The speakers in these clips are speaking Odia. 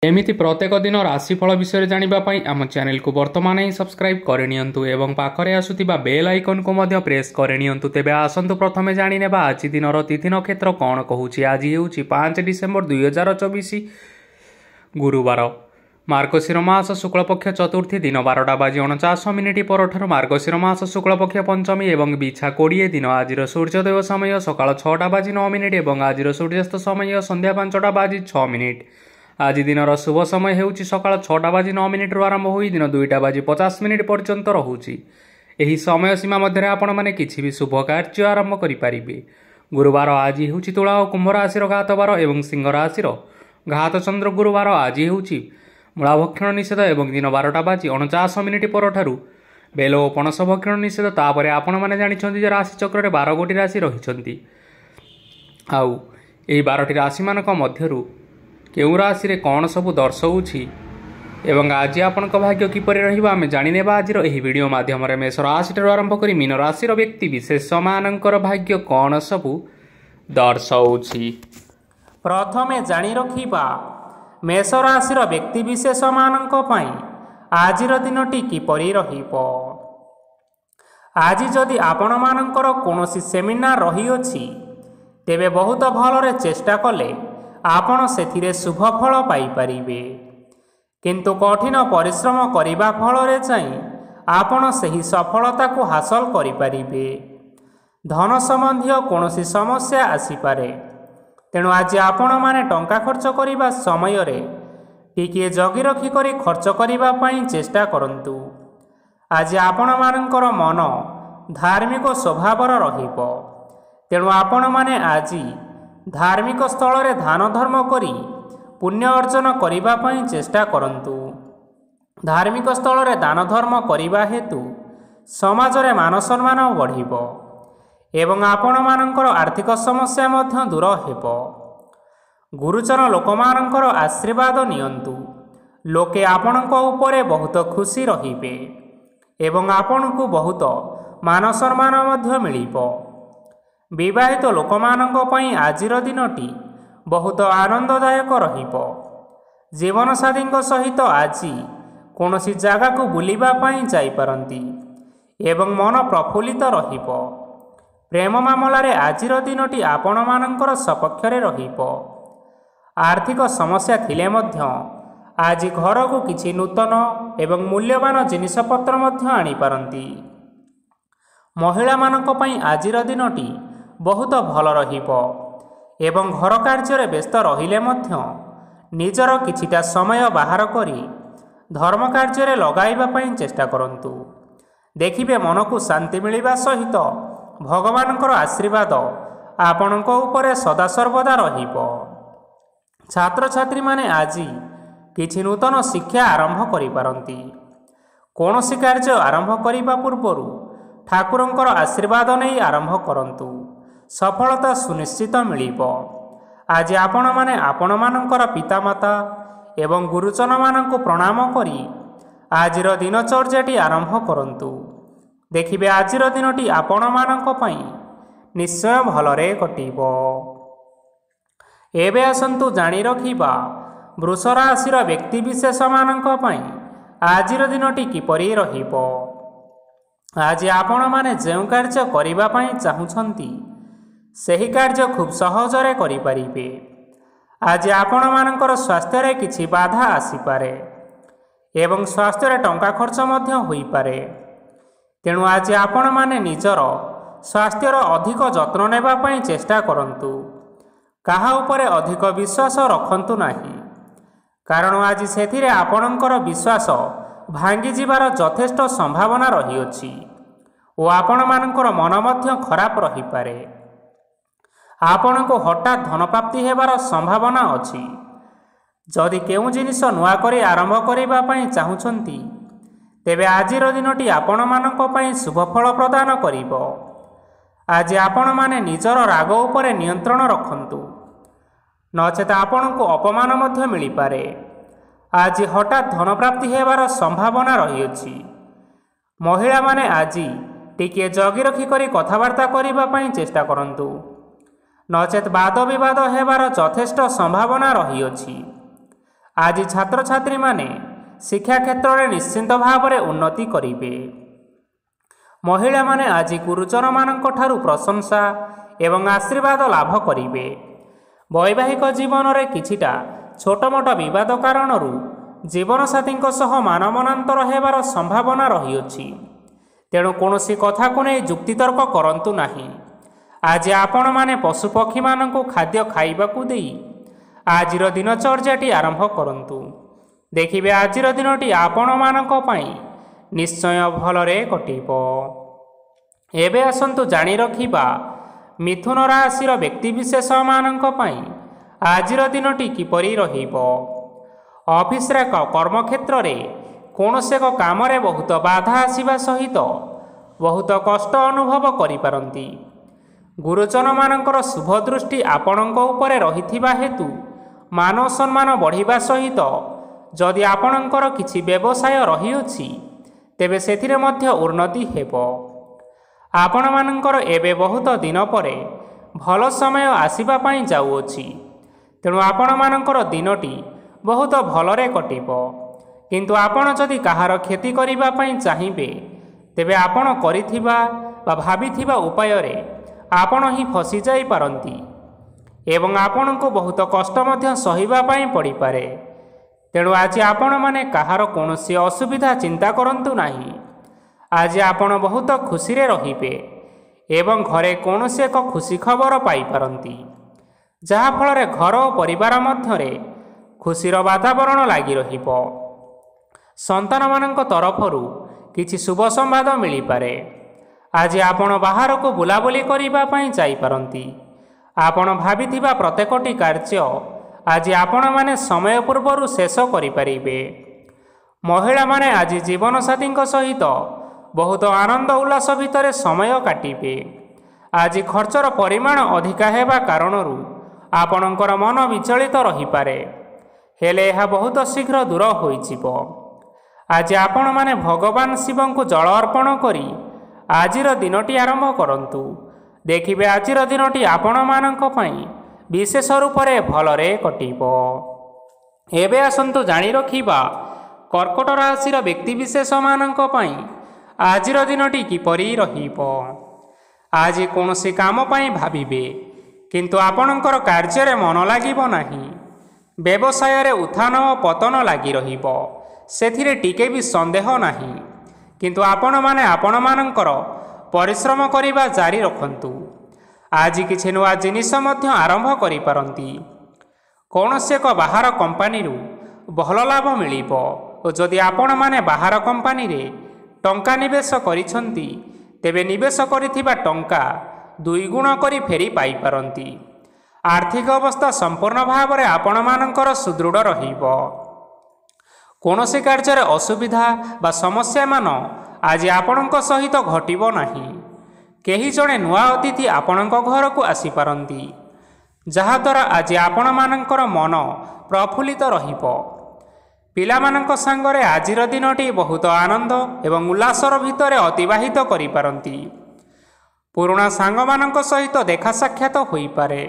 एमिति प्रत्येक दिन राशिफल विषय जानापी आम चैनल को बर्तमान ही सब्सक्राइब करनियंतु एवं पाखरे आसुथिबा बेल आइकन को मध्य प्रेस करनियंतु। तेबे आसंतु प्रथमे जानिनेबा आज दिनर तिथि नक्षत्र कौन कहूछि। आज हेउछि 5 डिसेम्बर 2024 गुरुवार। मार्गशीर मास शुक्लपक्ष चतुर्थी दिन 12:49 परठारु मार्गशीर मास शुक्लपक्ष पंचमी एवं बिछा 20 दिन। आज सूर्योदय समय सकाळ 6:09 एवं आज सूर्यास्त समय संध्या 5:06। आज दिनर शुभ समय हेउछि सकाळ 6:09 आरंभ होई दिन 2:50 पर्यंत रहुछि। एही समय सीमा मध्य आपण माने किछि भी शुभ कार्य आरंभ करि पारिबे। गुरुवार आज हेउछि तुला और कुंभ राशि घात बार एवं सिंह राशि घात चंद्र। गुरुवार आज हेउछि मूलाभक्षण निषेध एवं दिन 12:49 परठारु बेल और पणस भक्षण निषेध। तापर आपण माने जानिछन्ति जे राशि चक्र 12 गोटी राशि रहिछन्ति। आउ एही 12टी राशि मानक मध्यरु केउ राशि रे कौन सब दर्शाऊछि एवं आज आपण भाग्य किपरि रहिबा आमे जानिनेबा आज एही वीडियो माध्यम रे। मेष राशि आरंभ करी मीन राशि व्यक्ति विशेष मानकर भाग्य कौन सब दर्शाऊछि। प्रथमे जानि रखिबा मेष राशि व्यक्ति विशेष मानक पई आजिर दिनटी किपरि रहिबो। आज जदि आपण मानकर कोनोसी सेमिनार रही अछि तेबे बहुत भलरे चेष्टा कले आपण सेथिरे शुभ फल पाई परिबे। किंतु कठिन परिश्रम करिबा फलरे चाहिँ आपण सही सफलता को हासिल करि परिबे। धन संबंधी कोनोसी समस्या आसी पारे, तेणु आज आपण माने टंका खर्च करिबा समय रे टिके जगी रखी करी खर्च करिबा पई चेष्टा करंतु। आज आपण मानकर मन धार्मिक स्वभावर रहिबो, तेणु आपण माने आज धार्मिक स्थल रे दान धर्म करी पुण्य अर्जन करिबा पई चेष्टा करंतु। धार्मिक स्थल रे दान धर्म करिबा हेतु समाज रे मान सम्मान बढ़िबो एवं आपण मानकर आर्थिक समस्या मध्य दूर हेबो। गुरुजन लोक मानकर आशीर्वाद नियंतु। लोके आपणक उपरे बहुत खुशी रहिबे एवं आपणकु बहुत मान सम्मान मध्य मिलिबो। विवाहित लोक मानक पई आजिर दिनटी बहुत आनंददायक रहिबो। जीवन साथीଙ୍କ सहित आज कोनोसी जागा को बुलिबा पई जाई पारंती एवं मन प्रफुल्लित रहिबो। प्रेम मामला रे आजिर दिनटी आपण मानकर सपक्ष रे रहिबो। आर्थिक समस्या थिले मध्य आज घर को किछि नूतन एवं मूल्यवान जिनिस पत्र मध्य आनी पारंती। महिला मानक पई आजिर दिनटी बहुत भल रहिबो एवं घर कार्य रे व्यस्त रहिले मध्य निजर किछिटा समय बाहर करी धर्म कार्य रे लगाइबा पई चेष्टा करंतु। देखिबे मन को शांति मिलिबा सहित भगवानकर आशीर्वाद आपणक उपरे सदा सर्वदा रहिबो। छात्र छात्री माने आज किछि नूतन शिक्षा आरंभ करि पारंती। कोनोसी कार्य आरंभ करिबा पूर्वरु ठाकुरंकर आशीर्वाद नै आरंभ करंतु। सफलता सुनिश्चित मिलिबो। आज आपण माने आपण मानकर पितामाता एवं गुरुजन मानकु प्रणाम करी आजिर दिनचर्याटी आरंभ करंतु। देखिबे आजिर दिनटी आपण मानक पई निश्चय भलरे कटिबो। एबे आसंतु जानि रखिबा वृष राशि व्यक्ति विशेष मानक पई आजिर दिनटी किपरि रहिबो। आज आपण माने जेउ कार्य करिबा पई चाहुछंती सही कार्य खूब सहजरे करि परिबे। आज आपण मानकर स्वास्थ्य रे किछि बाधा आसी पारे एवं स्वास्थ्य रे टंका खर्च मध्य होई पारे, तेणु आज आपण माने निजर स्वास्थ्यर अधिक जत्न नेबा पई चेष्टा करंतु। काहा उपरे अधिक विश्वास रखंतु नाही, कारण आज सेथिरे आपणकर विश्वास भांगी जिबार यथेष्ट संभावना रही अछि ओ आपण मानकर मन मध्य खराब रही पारे। आपण को हठात धन प्राप्ति हेबार संभावना अछि। जदि केउ जिनिस नुआ करी आरंभ करिबा पई चाहुछंती तेबे आजिर दिनटी आपण मानक पई शुभ फल प्रदान करिबो। आज आपण माने निजर राग उपरे नियंत्रण रखंतु, नचेत आपण को अपमान मध्य मिली पारे। आज हठात धन प्राप्ति हेबार संभावना रही अछि। महिला माने आज टिके जगी रखी करी कथावार्ता करिबा पई चेष्टा करंतु, नचेत वाद विवाद हेबार यथेष्ट संभावना रही अछि। ଆଜି ଛାତ୍ରଛାତ୍ରୀମାନେ ଶିକ୍ଷା କ୍ଷେତ୍ରରେ ନିଶ୍ଚିନ୍ତ ଭାବରେ ଉନ୍ନତି କରିବେ। ମହିଳାମାନେ ଆଜି ଗୁରୁଜନମାନଙ୍କ ଠାରୁ ପ୍ରଶଂସା ଏବଂ ଆଶୀର୍ବାଦ ଲାଭ କରିବେ। ବୈବାହିକ ଜୀବନରେ କିଛିଟା ଛୋଟମୋଟ ବିବାଦ କାରଣରୁ ଜୀବନସାଥୀଙ୍କ ସହ ମାନମନାନ୍ତର ହେବାର ସମ୍ଭାବନା ରହିଅଛି। ତେଣୁ କୌଣସି କଥାକୁ ନେଇ ଯୁକ୍ତିତର୍କ କରନ୍ତୁ ନାହିଁ। ଆଜି ଆପଣମାନେ ପଶୁପକ୍ଷୀମାନଙ୍କୁ ଖାଦ୍ୟ ଖାଇବାକୁ ଦେଇ ଆଜିର ଦିନଚର୍ଯ୍ୟାଟି ଆରମ୍ଭ କରନ୍ତୁ। ଦେଖିବେ ଆଜିର ଦିନଟି ଆପଣମାନଙ୍କ ପାଇଁ ନିଶ୍ଚୟ ଭଲରେ କଟିବ। ଏବେ ଆସନ୍ତୁ ଜାଣି ରଖିବା ମିଥୁନ ରାଶିର ବ୍ୟକ୍ତିବିଶେଷମାନଙ୍କ ପାଇଁ ଆଜିର ଦିନଟି କିପରି ରହିବ। ଅଫିସରେ କର୍ମକ୍ଷେତ୍ରରେ କୌଣସି ଏକ କାମରେ ବହୁତ ବାଧା ଆସିବା ସହିତ ବହୁତ କଷ୍ଟ ଅନୁଭବ କରିପାରନ୍ତି। ଗୁରୁଜନମାନଙ୍କର ଶୁଭ ଦୃଷ୍ଟି ଆପଣଙ୍କ ଉପରେ ରହିଥିବା ହେତୁ ମାନ ସମ୍ମାନ ବଢ଼ିବା ସହିତ ଯଦି ଆପଣଙ୍କର କିଛି ବ୍ୟବସାୟ ରହିଅଛି ତେବେ ସେଥିରେ ମଧ୍ୟ ଉନ୍ନତି ହେବ। ଆପଣମାନଙ୍କର ଏବେ ବହୁତ ଦିନ ପରେ ଭଲ ସମୟ ଆସିବା ପାଇଁ ଯାଉଅଛି। ତେଣୁ ଆପଣମାନଙ୍କର ଦିନଟି ବହୁତ ଭଲରେ କଟିବ। କିନ୍ତୁ ଆପଣ ଯଦି କାହାର କ୍ଷତି କରିବା ପାଇଁ ଚାହିଁବେ ତେବେ ଆପଣ କରିଥିବା ବା ଭାବିଥିବା ଉପାୟରେ ଆପଣ ହିଁ ଫସିଯାଇପାରନ୍ତି ଏବଂ ଆପଣଙ୍କୁ ବହୁତ କଷ୍ଟ ମଧ୍ୟ ସହିବା ପାଇଁ ପଡ଼ିପାରେ। ତେଣୁ ଆଜି ଆପଣମାନେ କାହାର କୌଣସି ଅସୁବିଧା ଚିନ୍ତା କରନ୍ତୁ ନାହିଁ। ଆଜି ଆପଣ ବହୁତ ଖୁସିରେ ରହିବେ ଏବଂ ଘରେ କୌଣସି ଏକ ଖୁସି ଖବର ପାଇପାରନ୍ତି, ଯାହାଫଳରେ ଘର ଓ ପରିବାର ମଧ୍ୟରେ ଖୁସିର ବାତାବରଣ ଲାଗି ରହିବ। ସନ୍ତାନମାନଙ୍କ ତରଫରୁ କିଛି ଶୁଭ ସମ୍ବାଦ ମିଳିପାରେ। ଆଜି ଆପଣ ବାହାରକୁ ବୁଲାବୁଲି କରିବା ପାଇଁ ଯାଇପାରନ୍ତି। ଆପଣ ଭାବିଥିବା ପ୍ରତ୍ୟେକଟି କାର୍ଯ୍ୟ ଆଜି ଆପଣମାନେ ସମୟ ପୂର୍ବରୁ ଶେଷ କରିପାରିବେ। ମହିଳାମାନେ ଆଜି ଜୀବନସାଥୀଙ୍କ ସହିତ ବହୁତ ଆନନ୍ଦ ଉଲ୍ଲାସ ଭିତରେ ସମୟ କାଟିବେ। ଆଜି ଖର୍ଚ୍ଚର ପରିମାଣ ଅଧିକା ହେବା କାରଣରୁ ଆପଣଙ୍କର ମନ ବିଚଳିତ ରହିପାରେ, ହେଲେ ଏହା ବହୁତ ଶୀଘ୍ର ଦୂର ହୋଇଯିବ। ଆଜି ଆପଣମାନେ ଭଗବାନ ଶିବଙ୍କୁ ଜଳ ଅର୍ପଣ କରି ଆଜିର ଦିନଟି ଆରମ୍ଭ କରନ୍ତୁ। ଦେଖିବେ ଆଜିର ଦିନଟି ଆପଣମାନଙ୍କ ପାଇଁ ବିଶେଷ ରୂପରେ ଭଲରେ କଟିବ। ଏବେ ଆସନ୍ତୁ ଜାଣି ରଖିବା କର୍କଟ ରାଶିର ବ୍ୟକ୍ତିବିଶେଷମାନଙ୍କ ପାଇଁ ଆଜିର ଦିନଟି କିପରି ରହିବ। ଆଜି କୌଣସି କାମ ପାଇଁ ଭାବିବେ, କିନ୍ତୁ ଆପଣଙ୍କର କାର୍ଯ୍ୟରେ ମନ ଲାଗିବ ନାହିଁ। ବ୍ୟବସାୟରେ ଉତ୍ଥାନ ଓ ପତନ ଲାଗି ରହିବ, ସେଥିରେ ଟିକେ ବି ସନ୍ଦେହ ନାହିଁ। କିନ୍ତୁ ଆପଣମାନେ ଆପଣମାନଙ୍କର ପରିଶ୍ରମ କରିବା ଜାରି ରଖନ୍ତୁ। ଆଜି କିଛି ନୂଆ ଜିନିଷ ମଧ୍ୟ ଆରମ୍ଭ କରିପାରନ୍ତି। କୌଣସି ଏକ ବାହାର କମ୍ପାନୀରୁ ଭଲ ଲାଭ ମିଳିବ ଓ ଯଦି ଆପଣମାନେ ବାହାର କମ୍ପାନୀରେ ଟଙ୍କା ନିବେଶ କରିଛନ୍ତି ତେବେ ନିବେଶ କରିଥିବା ଟଙ୍କା ଦୁଇଗୁଣ କରି ଫେରି ପାଇପାରନ୍ତି। ଆର୍ଥିକ ଅବସ୍ଥା ସମ୍ପୂର୍ଣ୍ଣ ଭାବରେ ଆପଣମାନଙ୍କର ସୁଦୃଢ଼ ରହିବ। କୌଣସି କାର୍ଯ୍ୟରେ ଅସୁବିଧା ବା ସମସ୍ୟାମାନ ଆଜି ଆପଣଙ୍କ ସହିତ ଘଟିବ ନାହିଁ। କେହି ଜଣେ ନୂଆ ଅତିଥି ଆପଣଙ୍କ ଘରକୁ ଆସିପାରନ୍ତି, ଯାହାଦ୍ୱାରା ଆଜି ଆପଣମାନଙ୍କର ମନ ପ୍ରଫୁଲ୍ଲିତ ରହିବ। ପିଲାମାନଙ୍କ ସାଙ୍ଗରେ ଆଜିର ଦିନଟି ବହୁତ ଆନନ୍ଦ ଏବଂ ଉଲ୍ଲାସର ଭିତରେ ଅତିବାହିତ କରିପାରନ୍ତି। ପୁରୁଣା ସାଙ୍ଗମାନଙ୍କ ସହିତ ଦେଖା ସାକ୍ଷାତ ହୋଇପାରେ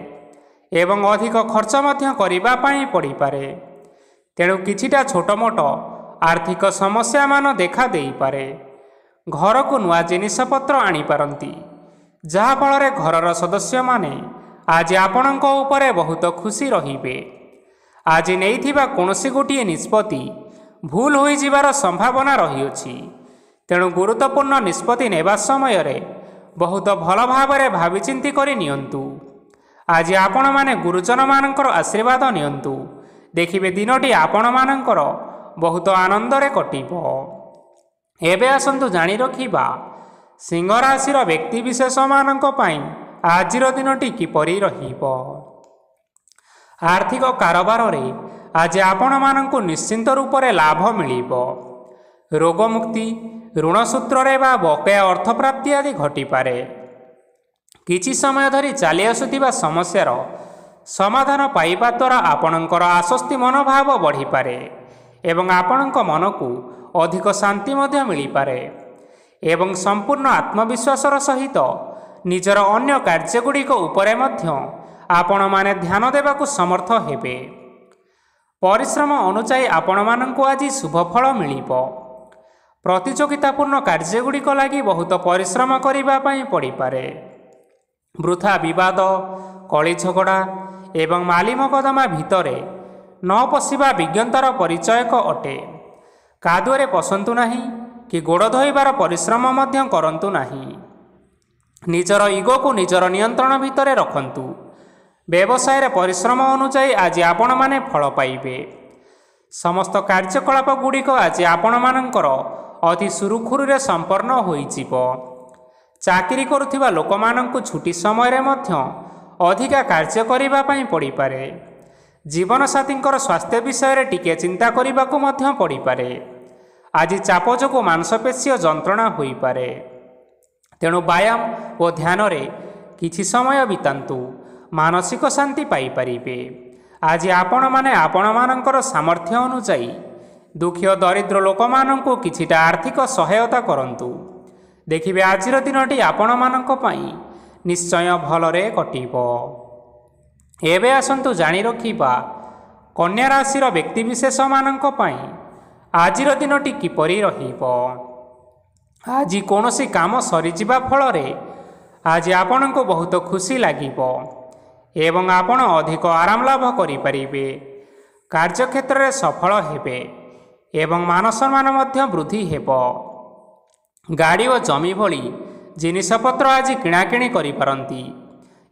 ଏବଂ ଅଧିକ ଖର୍ଚ୍ଚ ମଧ୍ୟ କରିବା ପାଇଁ ପଡ଼ିପାରେ। ତେଣୁ କିଛିଟା ଛୋଟମୋଟ ଆର୍ଥିକ ସମସ୍ୟାମାନ ଦେଖା ଦେଇପାରେ। ଘରକୁ ନୂଆ ଜିନିଷପତ୍ର ଆଣିପାରନ୍ତି, ଯାହାଫଳରେ ଘରର ସଦସ୍ୟମାନେ ଆଜି ଆପଣଙ୍କ ଉପରେ ବହୁତ ଖୁସି ରହିବେ। ଆଜି ନେଇଥିବା କୌଣସି ଗୋଟିଏ ନିଷ୍ପତ୍ତି ଭୁଲ ହୋଇଯିବାର ସମ୍ଭାବନା ରହିଅଛି। ତେଣୁ ଗୁରୁତ୍ୱପୂର୍ଣ୍ଣ ନିଷ୍ପତ୍ତି ନେବା ସମୟରେ ବହୁତ ଭଲ ଭାବରେ ଭାବିଚିନ୍ତି କରି ନିଅନ୍ତୁ। ଆଜି ଆପଣମାନେ ଗୁରୁଜନମାନଙ୍କର ଆଶୀର୍ବାଦ ନିଅନ୍ତୁ। ଦେଖିବେ ଦିନଟି ଆପଣମାନଙ୍କର ବହୁତ ଆନନ୍ଦରେ କଟିବ। ଏବେ ଆସନ୍ତୁ ଜାଣି ରଖିବା ସିଂହ ରାଶିର ବ୍ୟକ୍ତିବିଶେଷମାନଙ୍କ ପାଇଁ ଆଜିର ଦିନଟି କିପରି ରହିବ। ଆର୍ଥିକ କାରବାରରେ ଆଜି ଆପଣମାନଙ୍କୁ ନିଶ୍ଚିନ୍ତ ରୂପରେ ଲାଭ ମିଳିବ। ରୋଗମୁକ୍ତି, ଋଣ ସୂତ୍ରରେ ବା ବକେୟା ଅର୍ଥପ୍ରାପ୍ତି ଆଦି ଘଟିପାରେ। କିଛି ସମୟ ଧରି ଚାଲି ଆସୁଥିବା ସମସ୍ୟାର ସମାଧାନ ପାଇବା ଦ୍ୱାରା ଆପଣଙ୍କର ଆଶ୍ୱସ୍ତି ମନୋଭାବ ବଢ଼ିପାରେ ଏବଂ ଆପଣଙ୍କ ମନକୁ ଅଧିକ ଶାନ୍ତି ମଧ୍ୟ ମିଳିପାରେ ଏବଂ ସମ୍ପୂର୍ଣ୍ଣ ଆତ୍ମବିଶ୍ୱାସର ସହିତ ନିଜର ଅନ୍ୟ କାର୍ଯ୍ୟଗୁଡ଼ିକ ଉପରେ ମଧ୍ୟ ଆପଣମାନେ ଧ୍ୟାନ ଦେବାକୁ ସମର୍ଥ ହେବେ। ପରିଶ୍ରମ ଅନୁଯାୟୀ ଆପଣମାନଙ୍କୁ ଆଜି ଶୁଭଫଳ ମିଳିବ। ପ୍ରତିଯୋଗିତାପୂର୍ଣ୍ଣ କାର୍ଯ୍ୟଗୁଡ଼ିକ ଲାଗି ବହୁତ ପରିଶ୍ରମ କରିବା ପାଇଁ ପଡ଼ିପାରେ। ବୃଥା ବିବାଦ, କଳି ଝଗଡ଼ା ଏବଂ ମାଲି ମକଦ୍ଦମା ଭିତରେ ନ ପଶିବା ବିଜ୍ଞତାର ପରିଚୟକ ଅଟେ। କାଦୁଅରେ ପଶନ୍ତୁ ନାହିଁ କି ଗୋଡ଼ ଧୋଇବାର ପରିଶ୍ରମ ମଧ୍ୟ କରନ୍ତୁ ନାହିଁ। ନିଜର ଇଗୋକୁ ନିଜର ନିୟନ୍ତ୍ରଣ ଭିତରେ ରଖନ୍ତୁ। ବ୍ୟବସାୟରେ ପରିଶ୍ରମ ଅନୁଯାୟୀ ଆଜି ଆପଣମାନେ ଫଳ ପାଇବେ। ସମସ୍ତ କାର୍ଯ୍ୟକଳାପ ଗୁଡ଼ିକ ଆଜି ଆପଣମାନଙ୍କର ଅତି ସୁରୁଖୁରୁରେ ସମ୍ପନ୍ନ ହୋଇଯିବ। ଚାକିରି କରୁଥିବା ଲୋକମାନଙ୍କୁ ଛୁଟି ସମୟରେ ମଧ୍ୟ ଅଧିକା କାର୍ଯ୍ୟ କରିବା ପାଇଁ ପଡ଼ିପାରେ। ଜୀବନସାଥୀଙ୍କର ସ୍ୱାସ୍ଥ୍ୟ ବିଷୟରେ ଟିକିଏ ଚିନ୍ତା କରିବାକୁ ମଧ୍ୟ ପଡ଼ିପାରେ। ଆଜି ଚାପ ଯୋଗୁଁ ମାଂସପେଶୀୟ ଯନ୍ତ୍ରଣା ହୋଇପାରେ। ତେଣୁ ବ୍ୟାୟାମ ଓ ଧ୍ୟାନରେ କିଛି ସମୟ ବିତାନ୍ତୁ, ମାନସିକ ଶାନ୍ତି ପାଇପାରିବେ। ଆଜି ଆପଣମାନେ ଆପଣମାନଙ୍କର ସାମର୍ଥ୍ୟ ଅନୁଯାୟୀ ଦୁଃଖୀ ଓ ଦରିଦ୍ର ଲୋକମାନଙ୍କୁ କିଛିଟା ଆର୍ଥିକ ସହାୟତା କରନ୍ତୁ। ଦେଖିବେ ଆଜିର ଦିନଟି ଆପଣମାନଙ୍କ ପାଇଁ ନିଶ୍ଚୟ ଭଲରେ କଟିବ। ଏବେ ଆସନ୍ତୁ ଜାଣି ରଖିବା କନ୍ୟା ରାଶିର ବ୍ୟକ୍ତିବିଶେଷମାନଙ୍କ ପାଇଁ ଆଜିର ଦିନଟି କିପରି ରହିବ। ଆଜି କୌଣସି କାମ ସରିଯିବା ଫଳରେ ଆଜି ଆପଣଙ୍କୁ ବହୁତ ଖୁସି ଲାଗିବ ଏବଂ ଆପଣ ଅଧିକ ଆରାମ ଲାଭ କରିପାରିବେ। କାର୍ଯ୍ୟକ୍ଷେତ୍ରରେ ସଫଳ ହେବେ ଏବଂ ମାନସମ୍ମାନ ମଧ୍ୟ ବୃଦ୍ଧି ହେବ। ଗାଡ଼ି ଓ ଜମି ଭଳି ଜିନିଷପତ୍ର ଆଜି କିଣାକିଣି କରିପାରନ୍ତି।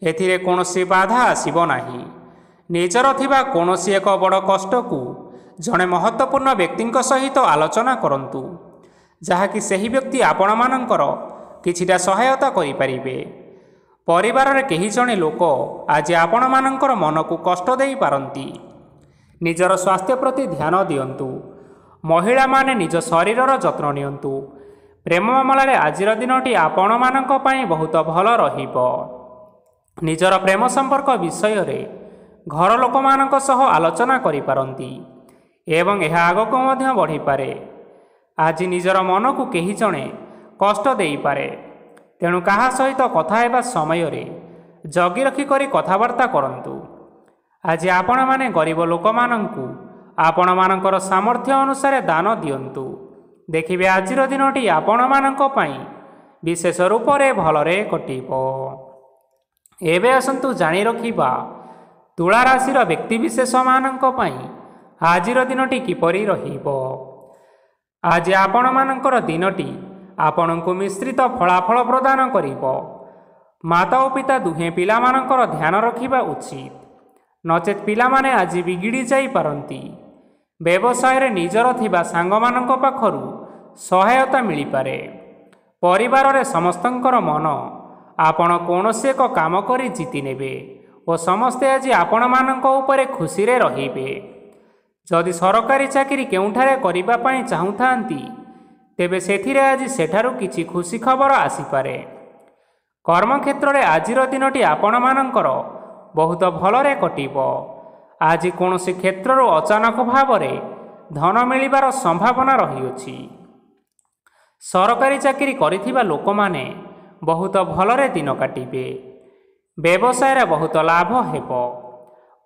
ଏଥିରେ କୌଣସି ବାଧା ଆସିବ ନାହିଁ। ନିଜର ଥିବା କୌଣସି ଏକ ବଡ଼ କଷ୍ଟକୁ ଜଣେ ମହତ୍ତ୍ୱପୂର୍ଣ୍ଣ ବ୍ୟକ୍ତିଙ୍କ ସହିତ ଆଲୋଚନା କରନ୍ତୁ, ଯାହାକି ସେହି ବ୍ୟକ୍ତି ଆପଣମାନଙ୍କର କିଛିଟା ସହାୟତା କରିପାରିବେ। ପରିବାରରେ କେହି ଜଣେ ଲୋକ ଆଜି ଆପଣମାନଙ୍କର ମନକୁ କଷ୍ଟ ଦେଇପାରନ୍ତି। ନିଜର ସ୍ୱାସ୍ଥ୍ୟ ପ୍ରତି ଧ୍ୟାନ ଦିଅନ୍ତୁ। ମହିଳାମାନେ ନିଜ ଶରୀରର ଯତ୍ନ ନିଅନ୍ତୁ। ପ୍ରେମ ମାମଲାରେ ଆଜିର ଦିନଟି ଆପଣମାନଙ୍କ ପାଇଁ ବହୁତ ଭଲ ରହିବ। ନିଜର ପ୍ରେମ ସମ୍ପର୍କ ବିଷୟରେ ଘର ଲୋକମାନଙ୍କ ସହ ଆଲୋଚନା କରିପାରନ୍ତି ଏବଂ ଏହା ଆଗକୁ ମଧ୍ୟ ବଢ଼ିପାରେ। ଆଜି ନିଜର ମନକୁ କେହି ଜଣେ କଷ୍ଟ ଦେଇପାରେ, ତେଣୁ କାହା ସହିତ କଥା ହେବା ସମୟରେ ଜଗି ରଖି କରି କଥାବାର୍ତ୍ତା କରନ୍ତୁ। ଆଜି ଆପଣମାନେ ଗରିବ ଲୋକମାନଙ୍କୁ ଆପଣମାନଙ୍କର ସାମର୍ଥ୍ୟ ଅନୁସାରେ ଦାନ ଦିଅନ୍ତୁ। ଦେଖିବେ ଆଜିର ଦିନଟି ଆପଣମାନଙ୍କ ପାଇଁ ବିଶେଷ ରୂପରେ ଭଲରେ କଟିବ। ଏବେ ଆସନ୍ତୁ ଜାଣି ରଖିବା ତୁଳା ରାଶିର ବ୍ୟକ୍ତିବିଶେଷମାନଙ୍କ ପାଇଁ ଆଜିର ଦିନଟି କିପରି ରହିବ। ଆଜି ଆପଣମାନଙ୍କର ଦିନଟି ଆପଣଙ୍କୁ ମିଶ୍ରିତ ଫଳାଫଳ ପ୍ରଦାନ କରିବ। ମାତା ଓ ପିତା ଦୁହେଁ ପିଲାମାନଙ୍କର ଧ୍ୟାନ ରଖିବା ଉଚିତ, ନଚେତ୍ ପିଲାମାନେ ଆଜି ବିଗିଡ଼ି ଯାଇପାରନ୍ତି। ବ୍ୟବସାୟରେ ନିଜର ଥିବା ସାଙ୍ଗମାନଙ୍କ ପାଖରୁ ସହାୟତା ମିଳିପାରେ। ପରିବାରରେ ସମସ୍ତଙ୍କର ମନ ଆପଣ କୌଣସି ଏକ କାମ କରି ଜିତି ନେବେ ଓ ସମସ୍ତେ ଆଜି ଆପଣମାନଙ୍କ ଉପରେ ଖୁସିରେ ରହିବେ। ଯଦି ସରକାରୀ ଚାକିରି କେଉଁଠାରେ କରିବା ପାଇଁ ଚାହୁଁଥାନ୍ତି, ତେବେ ସେଥିରେ ଆଜି ସେଠାରୁ କିଛି ଖୁସି ଖବର ଆସିପାରେ। କର୍ମକ୍ଷେତ୍ରରେ ଆଜିର ଦିନଟି ଆପଣମାନଙ୍କର ବହୁତ ଭଲରେ କଟିବ। ଆଜି କୌଣସି କ୍ଷେତ୍ରରୁ ଅଚାନକ ଭାବରେ ଧନ ମିଳିବାର ସମ୍ଭାବନା ରହିଅଛି। ସରକାରୀ ଚାକିରି କରିଥିବା ଲୋକମାନେ ବହୁତ ଭଲରେ ଦିନ କାଟିବେ। ବ୍ୟବସାୟରେ ବହୁତ ଲାଭ ହେବ।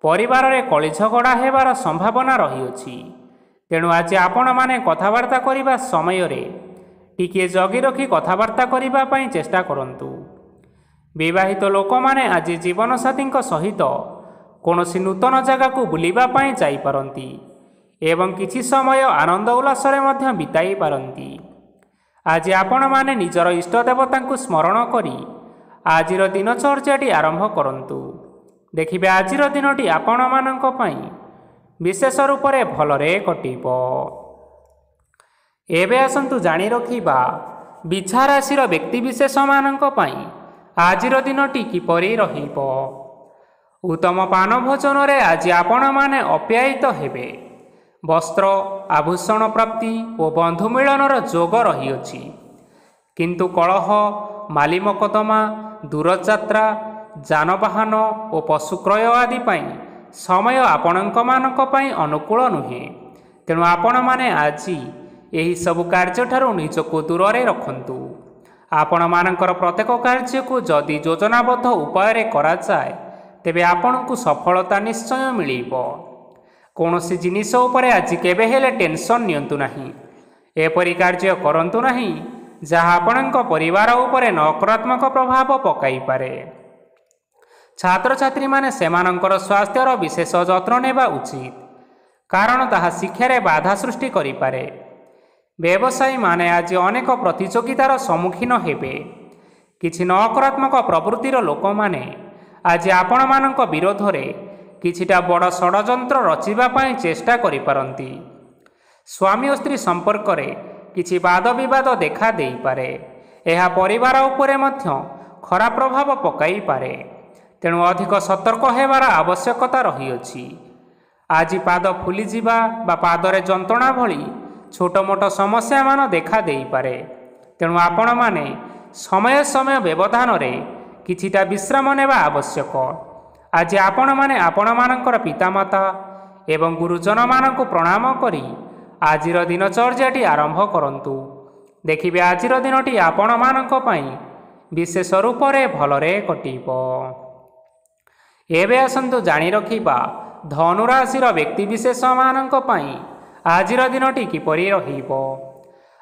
ପରିବାରରେ କଳି ଝଗଡ଼ା ହେବାର ସମ୍ଭାବନା ରହିଅଛି, ତେଣୁ ଆଜି ଆପଣମାନେ କଥାବାର୍ତ୍ତା କରିବା ସମୟରେ ଟିକିଏ ଜଗି ରଖି କଥାବାର୍ତ୍ତା କରିବା ପାଇଁ ଚେଷ୍ଟା କରନ୍ତୁ। ବିବାହିତ ଲୋକମାନେ ଆଜି ଜୀବନସାଥୀଙ୍କ ସହିତ କୌଣସି ନୂତନ ଜାଗାକୁ ବୁଲିବା ପାଇଁ ଯାଇପାରନ୍ତି ଏବଂ କିଛି ସମୟ ଆନନ୍ଦ ଉଲ୍ଲାସରେ ମଧ୍ୟ ବିତାଇ ପାରନ୍ତି। ଆଜି ଆପଣମାନେ ନିଜର ଇଷ୍ଟ ଦେବତାଙ୍କୁ ସ୍ମରଣ କରି ଆଜିର ଦିନଚର୍ଯ୍ୟାଟି ଆରମ୍ଭ କରନ୍ତୁ। ଦେଖିବେ ଆଜିର ଦିନଟି ଆପଣମାନଙ୍କ ପାଇଁ ବିଶେଷ ରୂପରେ ଭଲରେ କଟିବ। ଏବେ ଆସନ୍ତୁ ଜାଣି ରଖିବା ବିଛା ରାଶିର ବ୍ୟକ୍ତିବିଶେଷମାନଙ୍କ ପାଇଁ ଆଜିର ଦିନଟି କିପରି ରହିବ। ଉତ୍ତମ ପାନ ଭୋଜନରେ ଆଜି ଆପଣମାନେ ଅପ୍ୟାୟିତ ହେବେ। ବସ୍ତ୍ର ଆଭୂଷଣ ପ୍ରାପ୍ତି ଓ ବନ୍ଧୁ ମିଳନର ଯୋଗ ରହିଅଛି, କିନ୍ତୁ କଳହ, ମାଲି ମକଦ୍ଦମା, ଦୂରଯାତ୍ରା, ଯାନବାହନ ଓ ପଶୁ କ୍ରୟ ଆଦି ପାଇଁ ସମୟ ଆପଣଙ୍କମାନଙ୍କ ପାଇଁ ଅନୁକୂଳ ନୁହେଁ। ତେଣୁ ଆପଣମାନେ ଆଜି ଏହିସବୁ କାର୍ଯ୍ୟଠାରୁ ନିଜକୁ ଦୂରରେ ରଖନ୍ତୁ। ଆପଣମାନଙ୍କର ପ୍ରତ୍ୟେକ କାର୍ଯ୍ୟକୁ ଯଦି ଯୋଜନାବଦ୍ଧ ଉପାୟରେ କରାଯାଏ, ତେବେ ଆପଣଙ୍କୁ ସଫଳତା ନିଶ୍ଚୟ ମିଳିବ। କୌଣସି ଜିନିଷ ଉପରେ ଆଜି କେବେ ହେଲେ ଟେନସନ୍ ନିଅନ୍ତୁ ନାହିଁ। ଏପରି କାର୍ଯ୍ୟ କରନ୍ତୁ ନାହିଁ ଯାହା ଆପଣଙ୍କ ପରିବାର ଉପରେ ନକାରାତ୍ମକ ପ୍ରଭାବ ପକାଇପାରେ। ଛାତ୍ରଛାତ୍ରୀମାନେ ସେମାନଙ୍କର ସ୍ୱାସ୍ଥ୍ୟର ବିଶେଷ ଯତ୍ନ ନେବା ଉଚିତ, କାରଣ ତାହା ଶିକ୍ଷାରେ ବାଧା ସୃଷ୍ଟି କରିପାରେ। ବ୍ୟବସାୟୀମାନେ ଆଜି ଅନେକ ପ୍ରତିଯୋଗିତାର ସମ୍ମୁଖୀନ ହେବେ। କିଛି ନକାରାତ୍ମକ ପ୍ରବୃତ୍ତିର ଲୋକମାନେ ଆଜି ଆପଣମାନଙ୍କ ବିରୋଧରେ କିଛିଟା ବଡ଼ ଷଡ଼ଯନ୍ତ୍ର ରଚିବା ପାଇଁ ଚେଷ୍ଟା କରିପାରନ୍ତି। ସ୍ୱାମୀ ଓ ସ୍ତ୍ରୀ ସମ୍ପର୍କରେ କିଛି ବାଦବିବାଦ ଦେଖା ଦେଇପାରେ। ଏହା ପରିବାର ଉପରେ ମଧ୍ୟ ଖରାପ ପ୍ରଭାବ ପକାଇପାରେ। ତେଣୁ ଅଧିକ ସତର୍କ ହେବାର ଆବଶ୍ୟକତା ରହିଅଛି। ଆଜି ପାଦ ଫୁଲିଯିବା ବା ପାଦରେ ଯନ୍ତ୍ରଣା ଭଳି ଛୋଟ ମୋଟ ସମସ୍ୟାମାନ ଦେଖା ଦେଇପାରେ। ତେଣୁ ଆପଣମାନେ ସମୟ ସମୟ ବ୍ୟବଧାନରେ କିଛିଟା ବିଶ୍ରାମ ନେବା ଆବଶ୍ୟକ। ଆଜି ଆପଣମାନେ ଆପଣମାନଙ୍କର ପିତାମାତା ଏବଂ ଗୁରୁଜନମାନଙ୍କୁ ପ୍ରଣାମ କରି ଆଜିର ଦିନଚର୍ଯ୍ୟାଟି ଆରମ୍ଭ କରନ୍ତୁ। ଦେଖିବେ ଆଜିର ଦିନଟି ଆପଣମାନଙ୍କ ପାଇଁ ବିଶେଷ ରୂପରେ ଭଲରେ କଟିବ। ଏବେ ଆସନ୍ତୁ ଜାଣି ରଖିବା ଧନୁରାଶିର ବ୍ୟକ୍ତିବିଶେଷମାନଙ୍କ ପାଇଁ ଆଜିର ଦିନଟି କିପରି ରହିବ।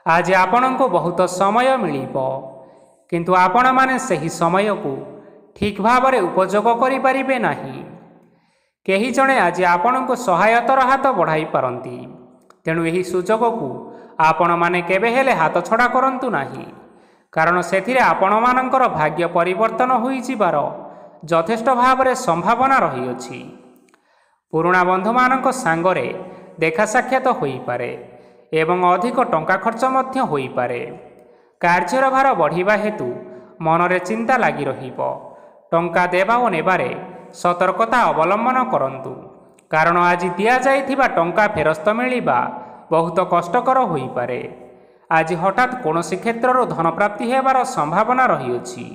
ଆଜି ଆପଣଙ୍କୁ ବହୁତ ସମୟ ମିଳିବ, କିନ୍ତୁ ଆପଣମାନେ ସେହି ସମୟକୁ ଠିକ୍ ଭାବରେ ଉପଯୋଗ କରିପାରିବେ ନାହିଁ। କେହି ଜଣେ ଆଜି ଆପଣଙ୍କୁ ସହାୟତାର ହାତ ବଢ଼ାଇ ପାରନ୍ତି। ତେଣୁ ଏହି ସୁଯୋଗକୁ ଆପଣମାନେ କେବେ ହେଲେ ହାତଛଡ଼ା କରନ୍ତୁ ନାହିଁ, କାରଣ ସେଥିରେ ଆପଣମାନଙ୍କର ଭାଗ୍ୟ ପରିବର୍ତ୍ତନ ହୋଇଯିବାର ଯଥେଷ୍ଟ ଭାବରେ ସମ୍ଭାବନା ରହିଅଛି। ପୁରୁଣା ବନ୍ଧୁମାନଙ୍କ ସାଙ୍ଗରେ ଦେଖା ସାକ୍ଷାତ ହୋଇପାରେ ଏବଂ ଅଧିକ ଟଙ୍କା ଖର୍ଚ୍ଚ ମଧ୍ୟ ହୋଇପାରେ। କାର୍ଯ୍ୟର ଭାର ବଢ଼ିବା ହେତୁ ମନରେ ଚିନ୍ତା ଲାଗି ରହିବ। ଟଙ୍କା ଦେବା ଓ ନେବାରେ ସତର୍କତା ଅବଲମ୍ବନ କରନ୍ତୁ, କାରଣ ଆଜି ଦିଆଯାଇଥିବା ଟଙ୍କା ଫେରସ୍ତ ମିଳିବା ବହୁତ କଷ୍ଟକର ହୋଇପାରେ। ଆଜି ହଠାତ୍ କୌଣସି କ୍ଷେତ୍ରରୁ ଧନପ୍ରାପ୍ତି ହେବାର ସମ୍ଭାବନା ରହିଅଛି।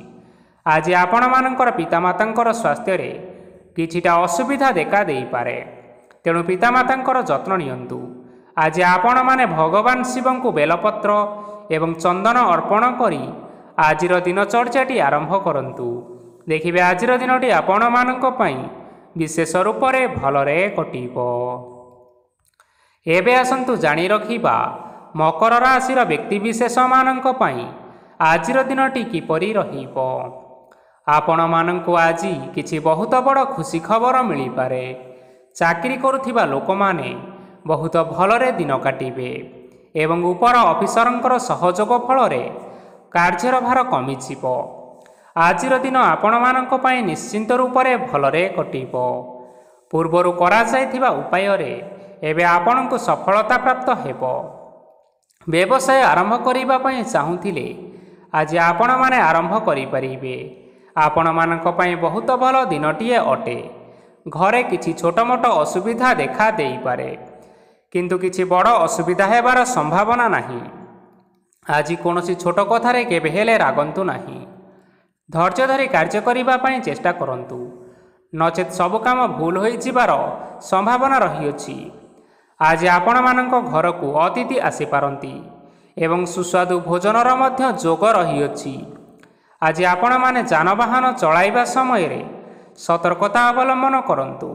ଆଜି ଆପଣମାନଙ୍କର ପିତାମାତାଙ୍କର ସ୍ୱାସ୍ଥ୍ୟରେ କିଛିଟା ଅସୁବିଧା ଦେଖା ଦେଇପାରେ। ତେଣୁ ପିତାମାତାଙ୍କର ଯତ୍ନ ନିଅନ୍ତୁ। ଆଜି ଆପଣମାନେ ଭଗବାନ ଶିବଙ୍କୁ ବେଲପତ୍ର ଏବଂ ଚନ୍ଦନ ଅର୍ପଣ କରି ଆଜିର ଦିନଚର୍ଯ୍ୟାଟି ଆରମ୍ଭ କରନ୍ତୁ। ଦେଖିବେ ଆଜିର ଦିନଟି ଆପଣମାନଙ୍କ ପାଇଁ ବିଶେଷ ରୂପରେ ଭଲରେ କଟିବ। ଏବେ ଆସନ୍ତୁ ଜାଣି ରଖିବା ମକର ରାଶିର ବ୍ୟକ୍ତିବିଶେଷମାନଙ୍କ ପାଇଁ ଆଜିର ଦିନଟି କିପରି ରହିବ। ଆପଣମାନଙ୍କୁ ଆଜି କିଛି ବହୁତ ବଡ଼ ଖୁସି ଖବର ମିଳିପାରେ। ଚାକିରି କରୁଥିବା ଲୋକମାନେ ବହୁତ ଭଲରେ ଦିନ କାଟିବେ ଏବଂ ଉପର ଅଫିସରଙ୍କର ସହଯୋଗ ଫଳରେ କାର୍ଯ୍ୟର ଭାର କମିଯିବ। ଆଜିର ଦିନ ଆପଣମାନଙ୍କ ପାଇଁ ନିଶ୍ଚିନ୍ତ ରୂପରେ ଭଲରେ କଟିବ। ପୂର୍ବରୁ କରାଯାଇଥିବା ଉପାୟରେ ଏବେ ଆପଣଙ୍କୁ ସଫଳତା ପ୍ରାପ୍ତ ହେବ। ବ୍ୟବସାୟ ଆରମ୍ଭ କରିବା ପାଇଁ ଚାହୁଁଥିଲେ ଆଜି ଆପଣମାନେ ଆରମ୍ଭ କରିପାରିବେ। ଆପଣମାନଙ୍କ ପାଇଁ ବହୁତ ଭଲ ଦିନଟିଏ ଅଟେ। ଘରେ କିଛି ଛୋଟ ମୋଟ ଅସୁବିଧା ଦେଖା ଦେଇପାରେ, କିନ୍ତୁ କିଛି ବଡ଼ ଅସୁବିଧା ହେବାର ସମ୍ଭାବନା ନାହିଁ। ଆଜି କୌଣସି ଛୋଟ କଥାରେ କେବେ ହେଲେ ରାଗନ୍ତୁ ନାହିଁ। ଧୈର୍ଯ୍ୟ ଧରି କାର୍ଯ୍ୟ କରିବା ପାଇଁ ଚେଷ୍ଟା କରନ୍ତୁ, ନଚେତ୍ ସବୁ କାମ ଭୁଲ ହୋଇଯିବାର ସମ୍ଭାବନା ରହିଅଛି। ଆଜି ଆପଣମାନଙ୍କ ଘରକୁ ଅତିଥି ଆସିପାରନ୍ତି ଏବଂ ସୁସ୍ୱାଦୁ ଭୋଜନର ମଧ୍ୟ ଯୋଗ ରହିଅଛି। ଆଜି ଆପଣମାନେ ଯାନବାହନ ଚଳାଇବା ସମୟରେ ସତର୍କତା ଅବଲମ୍ବନ କରନ୍ତୁ।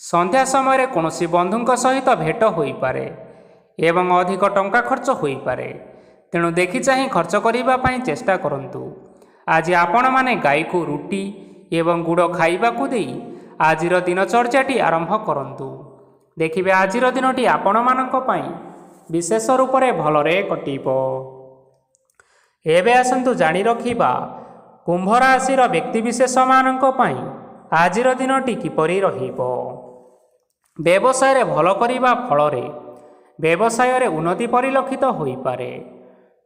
ସନ୍ଧ୍ୟା ସମୟରେ କୌଣସି ବନ୍ଧୁଙ୍କ ସହିତ ଭେଟ ହୋଇପାରେ ଏବଂ ଅଧିକ ଟଙ୍କା ଖର୍ଚ୍ଚ ହୋଇପାରେ। ତେଣୁ ଦେଖି ଚାହିଁ ଖର୍ଚ୍ଚ କରିବା ପାଇଁ ଚେଷ୍ଟା କରନ୍ତୁ। ଆଜି ଆପଣମାନେ ଗାଈକୁ ରୁଟି ଏବଂ ଗୁଡ଼ ଖାଇବାକୁ ଦେଇ ଆଜିର ଦିନଚର୍ଯ୍ୟାଟି ଆରମ୍ଭ କରନ୍ତୁ। ଦେଖିବେ ଆଜିର ଦିନଟି ଆପଣମାନଙ୍କ ପାଇଁ ବିଶେଷ ରୂପରେ ଭଲରେ କଟିବ। ଏବେ ଆସନ୍ତୁ ଜାଣି ରଖିବା କୁମ୍ଭ ରାଶିର ବ୍ୟକ୍ତିବିଶେଷମାନଙ୍କ ପାଇଁ ଆଜିର ଦିନଟି କିପରି ରହିବ। ବ୍ୟବସାୟରେ ଭଲ କରିବା ଫଳରେ ବ୍ୟବସାୟରେ ଉନ୍ନତି ପରିଲକ୍ଷିତ ହୋଇପାରେ।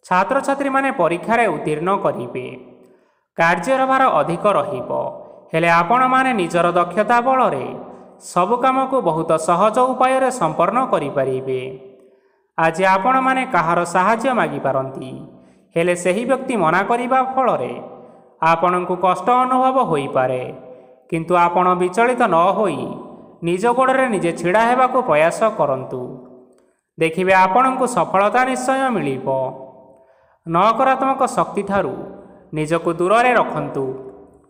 ଛାତ୍ରଛାତ୍ରୀମାନେ ପରୀକ୍ଷାରେ ଉତ୍ତୀର୍ଣ୍ଣ କରିବେ। କାର୍ଯ୍ୟର ଭାର ଅଧିକ ରହିବ, ହେଲେ ଆପଣମାନେ ନିଜର ଦକ୍ଷତା ବଳରେ ସବୁ କାମକୁ ବହୁତ ସହଜ ଉପାୟରେ ସମ୍ପନ୍ନ କରିପାରିବେ। ଆଜି ଆପଣମାନେ କାହାର ସାହାଯ୍ୟ ମାଗିପାରନ୍ତି, ହେଲେ ସେହି ବ୍ୟକ୍ତି ମନା କରିବା ଫଳରେ ଆପଣଙ୍କୁ କଷ୍ଟ ଅନୁଭବ ହୋଇପାରେ। କିନ୍ତୁ ଆପଣ ବିଚଳିତ ନ ହୋଇ ନିଜ ଗୋଡ଼ରେ ନିଜେ ଛିଡ଼ା ହେବାକୁ ପ୍ରୟାସ କରନ୍ତୁ। ଦେଖିବେ ଆପଣଙ୍କୁ ସଫଳତା ନିଶ୍ଚୟ ମିଳିବ। ନକାରାତ୍ମକ ଶକ୍ତିଠାରୁ ନିଜକୁ ଦୂରରେ ରଖନ୍ତୁ,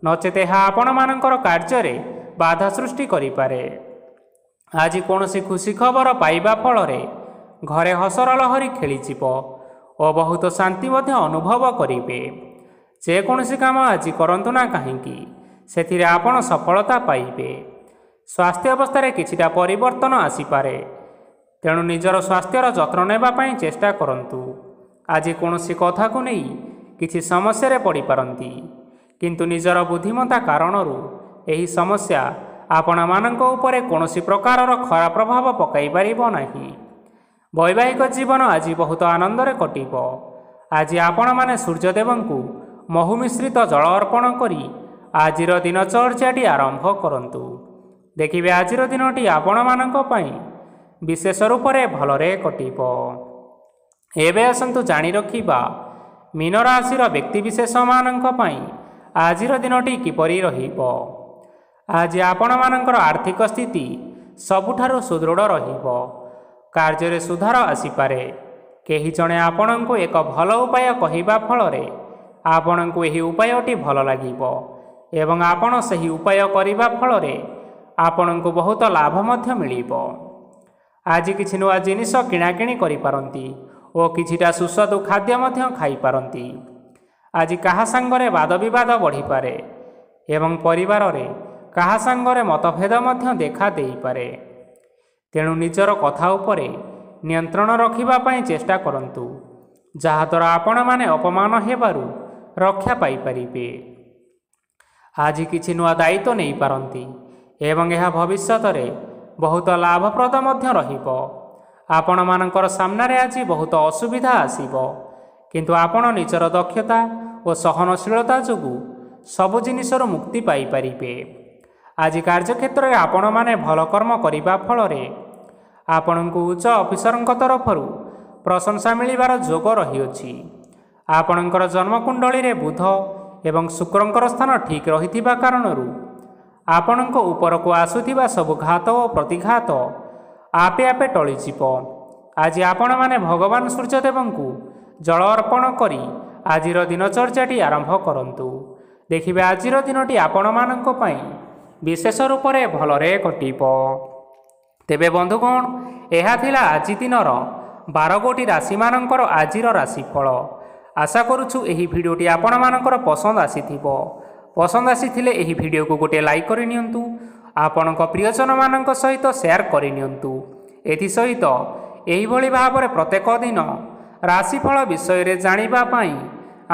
ନଚେତ୍ ଏହା ଆପଣମାନଙ୍କର କାର୍ଯ୍ୟରେ ବାଧା ସୃଷ୍ଟି କରିପାରେ। ଆଜି କୌଣସି ଖୁସି ଖବର ପାଇବା ଫଳରେ ଘରେ ହସର ଲହରୀ ଖେଳିଯିବ ଓ ବହୁତ ଶାନ୍ତି ମଧ୍ୟ ଅନୁଭବ କରିବେ। ଯେକୌଣସି କାମ ଆଜି କରନ୍ତୁ ନା କାହିଁକି ସେଥିରେ ଆପଣ ସଫଳତା ପାଇବେ। ସ୍ୱାସ୍ଥ୍ୟ ଅବସ୍ଥାରେ କିଛିଟା ପରିବର୍ତ୍ତନ ଆସିପାରେ, ତେଣୁ ନିଜର ସ୍ୱାସ୍ଥ୍ୟର ଯତ୍ନ ନେବା ପାଇଁ ଚେଷ୍ଟା କରନ୍ତୁ। ଆଜି କୌଣସି କଥାକୁ ନେଇ କିଛି ସମସ୍ୟାରେ ପଡ଼ିପାରନ୍ତି, କିନ୍ତୁ ନିଜର ବୁଦ୍ଧିମତ୍ତା କାରଣରୁ ଏହି ସମସ୍ୟା ଆପଣମାନଙ୍କ ଉପରେ କୌଣସି ପ୍ରକାରର ଖରାପ ପ୍ରଭାବ ପକାଇ ପାରିବ ନାହିଁ। ବୈବାହିକ ଜୀବନ ଆଜି ବହୁତ ଆନନ୍ଦରେ କଟିବ। ଆଜି ଆପଣମାନେ ସୂର୍ଯ୍ୟଦେବଙ୍କୁ ମହୁ ମିଶ୍ରିତ ଜଳ ଅର୍ପଣ କରି ଆଜିର ଦିନଚର୍ଯ୍ୟାଟି ଆରମ୍ଭ କରନ୍ତୁ। ଦେଖିବେ ଆଜିର ଦିନଟି ଆପଣମାନଙ୍କ ପାଇଁ ବିଶେଷ ରୂପରେ ଭଲରେ କଟିବ। ଏବେ ଆସନ୍ତୁ ଜାଣି ରଖିବା ମୀନ ରାଶିର ବ୍ୟକ୍ତିବିଶେଷମାନଙ୍କ ପାଇଁ ଆଜିର ଦିନଟି କିପରି ରହିବ। ଆଜି ଆପଣମାନଙ୍କର ଆର୍ଥିକ ସ୍ଥିତି ସବୁଠାରୁ ସୁଦୃଢ଼ ରହିବ। କାର୍ଯ୍ୟରେ ସୁଧାର ଆସିପାରେ। କେହି ଜଣେ ଆପଣଙ୍କୁ ଏକ ଭଲ ଉପାୟ କହିବା ଫଳରେ ଆପଣଙ୍କୁ ଏହି ଉପାୟଟି ଭଲ ଲାଗିବ ଏବଂ ଆପଣ ସେହି ଉପାୟ କରିବା ଫଳରେ ଆପଣଙ୍କୁ ବହୁତ ଲାଭ ମଧ୍ୟ ମିଳିବ। ଆଜି କିଛି ନୂଆ ଜିନିଷ କିଣାକିଣି କରିପାରନ୍ତି ଓ କିଛିଟା ସୁସ୍ୱାଦୁ ଖାଦ୍ୟ ମଧ୍ୟ ଖାଇପାରନ୍ତି। ଆଜି କାହା ସାଙ୍ଗରେ ବାଦବିବାଦ ବଢ଼ିପାରେ ଏବଂ ପରିବାରରେ କାହା ସାଙ୍ଗରେ ମତଭେଦ ମଧ୍ୟ ଦେଖା ଦେଇପାରେ। ତେଣୁ ନିଜର କଥା ଉପରେ ନିୟନ୍ତ୍ରଣ ରଖିବା ପାଇଁ ଚେଷ୍ଟା କରନ୍ତୁ, ଯାହାଦ୍ୱାରା ଆପଣମାନେ ଅପମାନ ହେବାରୁ ରକ୍ଷା ପାଇପାରିବେ। ଆଜି କିଛି ନୂଆ ଦାୟିତ୍ୱ ନେଇପାରନ୍ତି ଏବଂ ଏହା ଭବିଷ୍ୟତରେ ବହୁତ ଲାଭପ୍ରଦ ମଧ୍ୟ ରହିବ। ଆପଣମାନଙ୍କର ସାମ୍ନାରେ ଆଜି ବହୁତ ଅସୁବିଧା ଆସିବ, କିନ୍ତୁ ଆପଣ ନିଜର ଦକ୍ଷତା ଓ ସହନଶୀଳତା ଯୋଗୁଁ ସବୁ ଜିନିଷରୁ ମୁକ୍ତି ପାଇପାରିବେ। ଆଜି କାର୍ଯ୍ୟକ୍ଷେତ୍ରରେ ଆପଣମାନେ ଭଲ କର୍ମ କରିବା ଫଳରେ ଆପଣଙ୍କୁ ଉଚ୍ଚ ଅଫିସରଙ୍କ ତରଫରୁ ପ୍ରଶଂସା ମିଳିବାର ଯୋଗ ରହିଅଛି। ଆପଣଙ୍କର ଜନ୍ମକୁଣ୍ଡଳୀରେ ବୁଧ ଏବଂ ଶୁକ୍ରଙ୍କର ସ୍ଥାନ ଠିକ୍ ରହିଥିବା କାରଣରୁ ଆପଣଙ୍କ ଉପରକୁ ଆସୁଥିବା ସବୁ ଘାତ ଓ ପ୍ରତିଘାତ ଆପେ ଆପେ ଟଳିଯିବ। ଆଜି ଆପଣମାନେ ଭଗବାନ ସୂର୍ଯ୍ୟଦେବଙ୍କୁ ଜଳ ଅର୍ପଣ କରି ଆଜିର ଦିନଚର୍ଯ୍ୟାଟି ଆରମ୍ଭ କରନ୍ତୁ। ଦେଖିବେ ଆଜିର ଦିନଟି ଆପଣମାନଙ୍କ ପାଇଁ ବିଶେଷ ରୂପରେ ଭଲରେ କଟିବ। ତେବେ ବନ୍ଧୁଗଣ, ଏହା ଥିଲା ଆଜି ଦିନର 12 ଗୋଟି ରାଶିମାନଙ୍କର ଆଜିର ରାଶିଫଳ। ଆଶା କରୁଛୁ ଏହି ଭିଡ଼ିଓଟି ଆପଣମାନଙ୍କର ପସନ୍ଦ ଆସିଥିବ। ପସନ୍ଦ ଆସିଥିଲେ ଏହି ଭିଡ଼ିଓକୁ ଗୋଟିଏ ଲାଇକ୍ କରିନିଅନ୍ତୁ। ଆପଣଙ୍କ ପ୍ରିୟଜନମାନଙ୍କ ସହିତ ସେୟାର କରିନିଅନ୍ତୁ। ଏଥିସହିତ ଏହିଭଳି ଭାବରେ ପ୍ରତ୍ୟେକ ଦିନ ରାଶିଫଳ ବିଷୟରେ ଜାଣିବା ପାଇଁ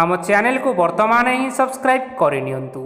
ଆମ ଚ୍ୟାନେଲକୁ ବର୍ତ୍ତମାନ ହିଁ ସବସ୍କ୍ରାଇବ୍ କରିନିଅନ୍ତୁ।